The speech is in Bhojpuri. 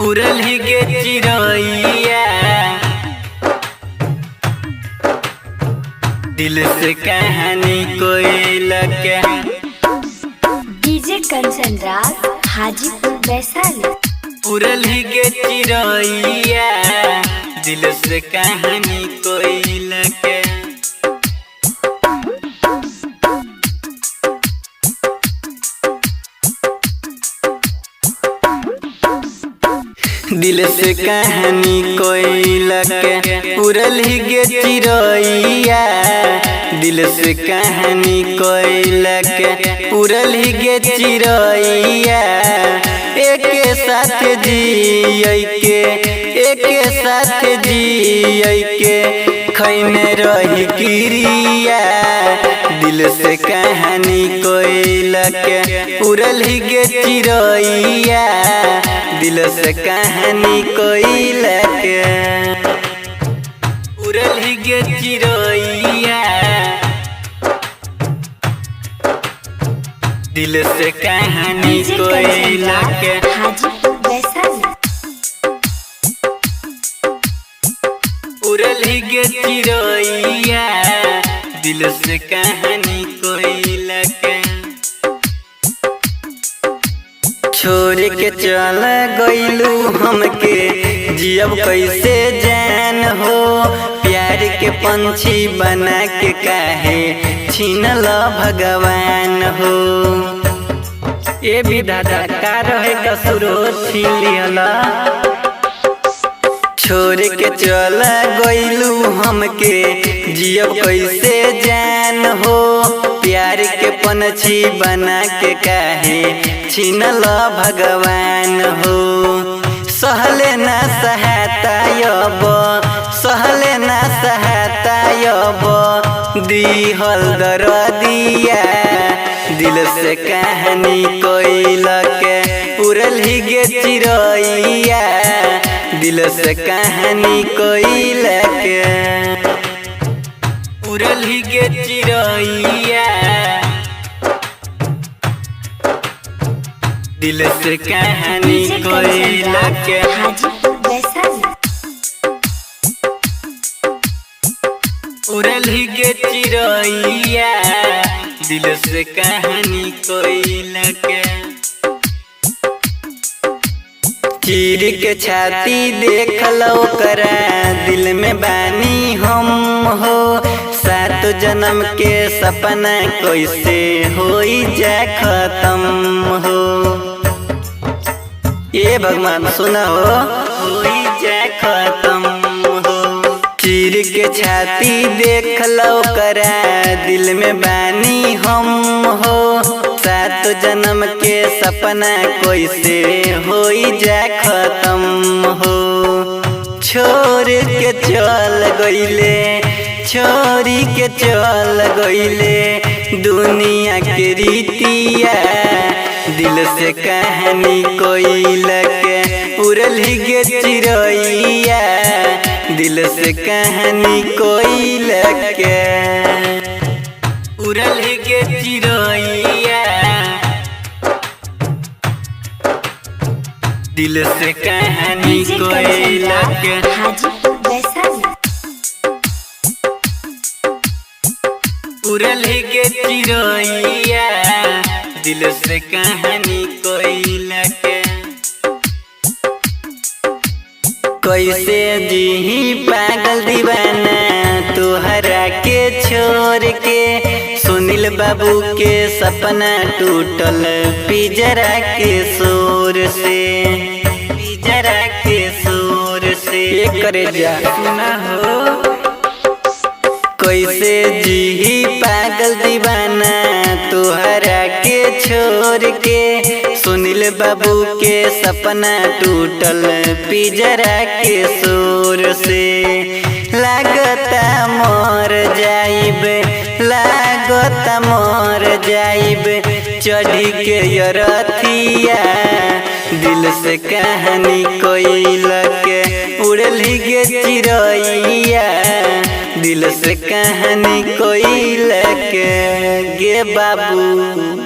उड़ल ही गे चिरैया दिल से कहानी कोई लगे। डीजे कंचन राज हाजीपुर वैशाली। उड़ल ही गे चिरैया दिल से कहानी कोई लगे। दिल से कहानी कोई लगे। उड़ल ही गे चिरैया दिल से कहानी कोई लगे। उड़ल ही गे चिरैया एक साथ जियै के एक साथ जियै के खैने रही क्रिया। दिल से कहानी कोई लगे। उड़ल ही गे चिरैया दिल से कहानी कोई लगे। उड़ल ही गे चिरैया दिल से कहानी कोई लगे। हाजीपुर वैशाली। उड़ल ही गे चिरैया दिल से कहानी कोई लगे। छोड़ के चल गइलू हमके जियब कैसे जान हो। प्यार के पंछी बना के काहे छीनल भगवान हो। ए विधाता का रहे कसुरो छीन लिहला। छोड़ के चल गइलू हमके जियब कैसे जान हो। प्यार के पंछी बना के काहे छीनल भगवान हो। सहले ना सहाता अब सहले ना सहाता अब दिहल दरदिया। दिल से कहानी कोई लगे। उड़ल ही गे चिरैया दिल से कहानी कोई लगे। उड़ल ही गे चिरैया दिल से कहानी कोई लगे। हाजीपुर वैशाली। उड़ल ही गे चिरैया दिल से कहानी कोई लगे। चीर के छाती देख लो करा दिल में बानी हम हो। सात जन्म के सपना कैसे होई जा खत्म हो। ये भगवान सुना हो होई जा खत्म हो। चीर के छाती देख लो करा दिल में बानी हम हो। सात जन्म के सपना कैसे होई जा खत्म हो। छोड़ के चल गइले छोड़ी के चल गइले दुनिया के रीतिया। दिल से कहानी कोई लगे। उड़ल ही गे चिरैया दिल से कहानी कोई लगे। उड़ल ही गे चिरैया दिल से कहानी कोई लगे। हाजीपुर वैशाली। उड़ल ही गे चिरैया दिल से कहानी कोई लगे। कैसे जी पागल दीवाना तोहरा के छोड़ के। सुनील बाबू के सपना टूटल पिजरा के शोर से। पिजरा के शोर से करे जा सुना हो। कैसे जी पागल दीवाना तोहरा के छोड़ के। सुनील बाबू के सपना टूटल पिजरा के शोर से। लागता मर जाइब लागता मर जाइब चढ़ी के यरथिया। दिल से कहानी कोई लगे। उड़ल ही गे चिरैया दिल से कहानी कोई लगे। गे बाबू।